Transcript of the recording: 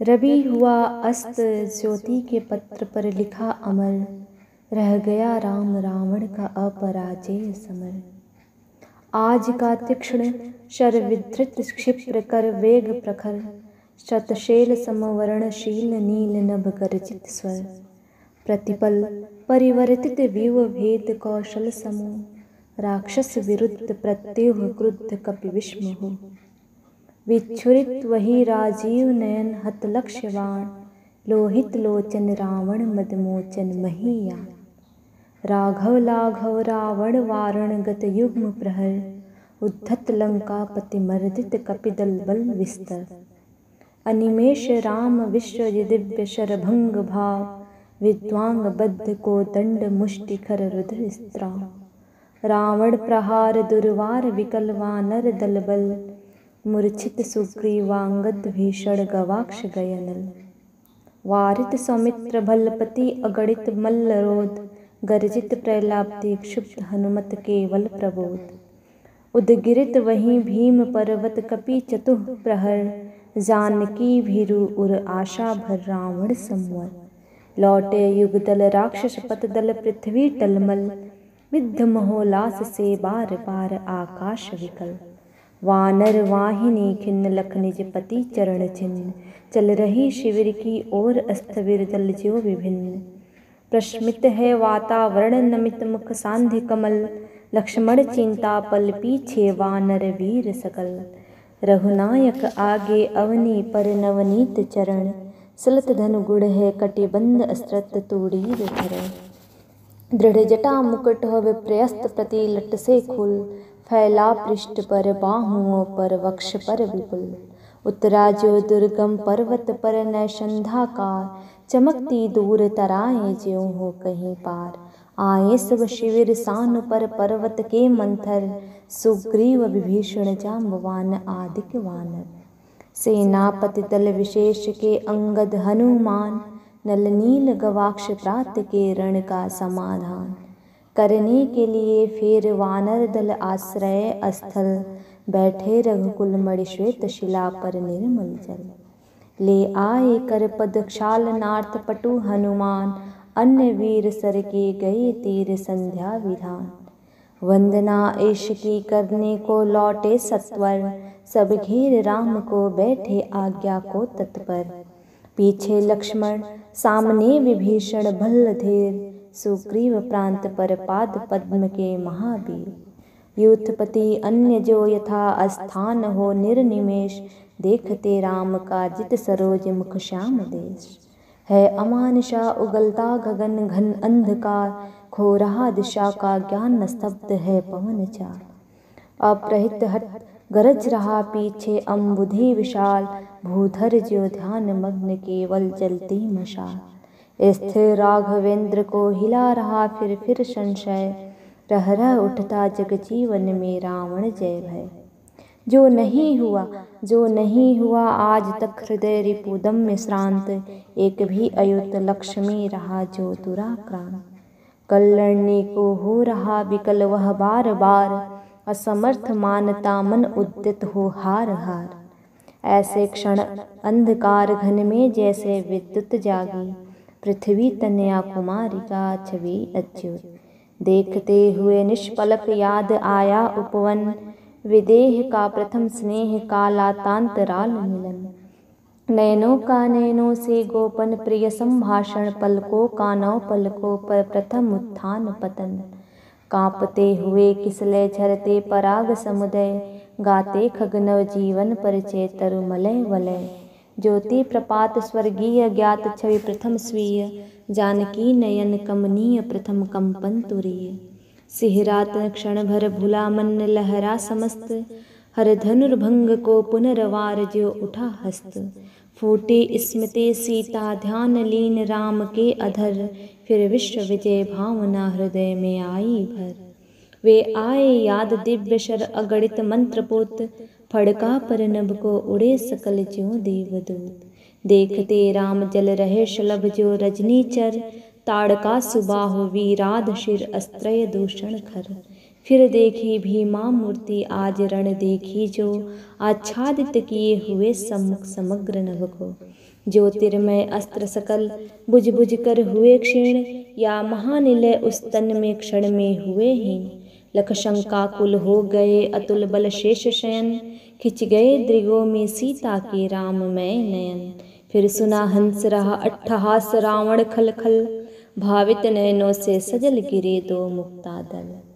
रवि हुआ अस्त ज्योति के पत्र पर लिखा अमर, रह गया राम रावण का अपराजेय समर। आज का तीक्ष्ण शर विधृत क्षिप्र कर वेग प्रखर, शतशैल समवर्णशील नील नभ गर्जित स्वर। प्रतिपल परिवर्तित व्यूह भेद कौशल समूह, राक्षस विरुद्ध प्रत्युह क्रुद्ध कपि विष्णु हो। विच्छुरित वही राजीव नयन हत लक्ष्य बाण, लोहित लोचन रावण मदमोचन महीयान। राघव लाघव रावण वारण गत युग्म प्रहर, उद्धत लंका पति मर्दित कपिदल बल विस्तर। अनिमेष राम विश्व दिव्य शरभंग भाव, विद्वांग बद्ध को दंड मुष्टिखर रुद्र स्त्राव। रावण प्रहार दुर्वार विकल वानर दल बल, मूर्छित सुग्रीवांगद भीषण गवाक्ष गयनल। वारित सौमित्र भलपति अगणित मल्लरोध, गर्जित प्रलाप्ति क्षुब्ध हनुमत केवल प्रबोध। उदगिरित वहीं भीम पर्वत कपि चतुः प्रहर, जानकी भीरु उर आशा भर रावण संवर। लौटे युगदल राक्षस पतदल पृथ्वी टलमल, विद्ध महोल्लास से बार बार आकाश विकल। वानर वाहिनी खिन्न लख निज पति चरण चिन्ह, चल रही शिविर की ओर अस्थविर दल ज्यो विभिन्न। प्रस्मित है वातावरण नमित मुख सांध्य कमल, लक्ष्मण चिंता पल पीछे वानर वीर सकल। रघुनायक आगे अवनी पर नवनीत चरण, सलत धनु गुड़ है कटिबंध अस्त्रत तूड़ीर धरण। दृढ़ जटा मुकुट हो विप्रयस्त प्रति लट से खुल, फैला पृष्ठ पर बाहुओं पर वक्ष पर विपुल। उतरा जो दुर्गम पर्वत पर नैषंधाकार, चमकती दूर तराएं ज्यों हो कहीं पार। आए सब शिविर सान पर पर्वत के मंथर, सुग्रीव विभीषण जाम्बवान आदिक वानर। सेनापति दल विशेष के अंगद हनुमान, नल नील गवाक्ष प्रात के रण का समाधान। करने के लिए फेर वानर दल आश्रय स्थल, बैठे रघुकुल मणि श्वेत शिला पर निर्मल जल। ले आए कर पद क्षाल नार्थ पटु हनुमान, अन्य वीर सर के गए तीर संध्या विधान। वंदना ईश की करने को लौटे सत्वर, सब घेर राम को बैठे आज्ञा को तत्पर। पीछे लक्ष्मण सामने विभीषण भल्ल धीर, सुग्रीव प्रांत पर पाद पद्म के महावीर। यूथपति अन्य जो यथा स्थान हो निर्निमेष, देखते राम का जित सरोज मुख श्याम देश। है अमानिशा उगलता गगन घन अंधकार, खो रहा दिशा का ज्ञान स्तब्ध है पवन चार। अप्रहित हट गरज रहा पीछे अम्बुधि विशाल, भूधर ज्यो ध्यान मग्न केवल जलती मशाल। स्थिर राघवेंद्र को हिला रहा फिर संशय, रह रह उठता जग जीवन में रावण जय भय। जो नहीं हुआ आज तक हृदय रिपुदम्य श्रांत, एक भी अयुत लक्ष्मी रहा जो दुराक्रांत। कल लड़ने को हो रहा विकल वह बार बार, असमर्थ मानता मन उद्यत हो हार हार। ऐसे क्षण अंधकार घन में जैसे विद्युत जागी, पृथ्वी तनया कुमारी का छवि अच्युत। देखते हुए निष्पलक याद आया उपवन, विदेह का प्रथम स्नेह कालातांतराल मिलन। नैनों का नैनों से गोपन प्रिय संभाषण, पलकों का नौ पलकों पर प्रथम उत्थान पतन। कांपते हुए किसले झरते पराग समुदय, गाते खगनव जीवन परिचय तरुमलय वलय। ज्योति प्रपात स्वर्गीय ज्ञात छवि प्रथम स्वीय, जानकी नयन कमनीय प्रथम कंपन तुरीय। सिहरात क्षण भर भुला मन लहरा समस्त, हर धनुर्भंग को पुनर्वार ज्यो उठा हस्त। फूटी स्मृति सीता ध्यान लीन राम के अधर, फिर विश्व विजय भावना हृदय में आई भर। वे आए याद दिव्य शर अगणित मंत्रपूत, फड़का पर नभ को उड़े सकल ज्यों देवदूत। देखते राम जल रहे शलभ ज्यो रजनीचर, ताड़का सुबाहु वीराध शिर अस्त्रय दूषण खर। फिर देखी भीमा मूर्ति आज रण देखी जो, आच्छादित किए हुए सम्मुख समग्र नभ को। ज्योतिर्मय अस्त्र सकल बुझ बुझ कर हुए क्षीण, या महानिलय उस तन में क्षण में हुए हीन। लख शंकाकुल हो गए अतुल बल शेष शयन, खिंच गए दृगों में सीता के राममय नयन। फिर सुना हंस रहा अट्ठहास रावण खल खल, भावित नयनों से सजल गिरे दो मुक्तादल।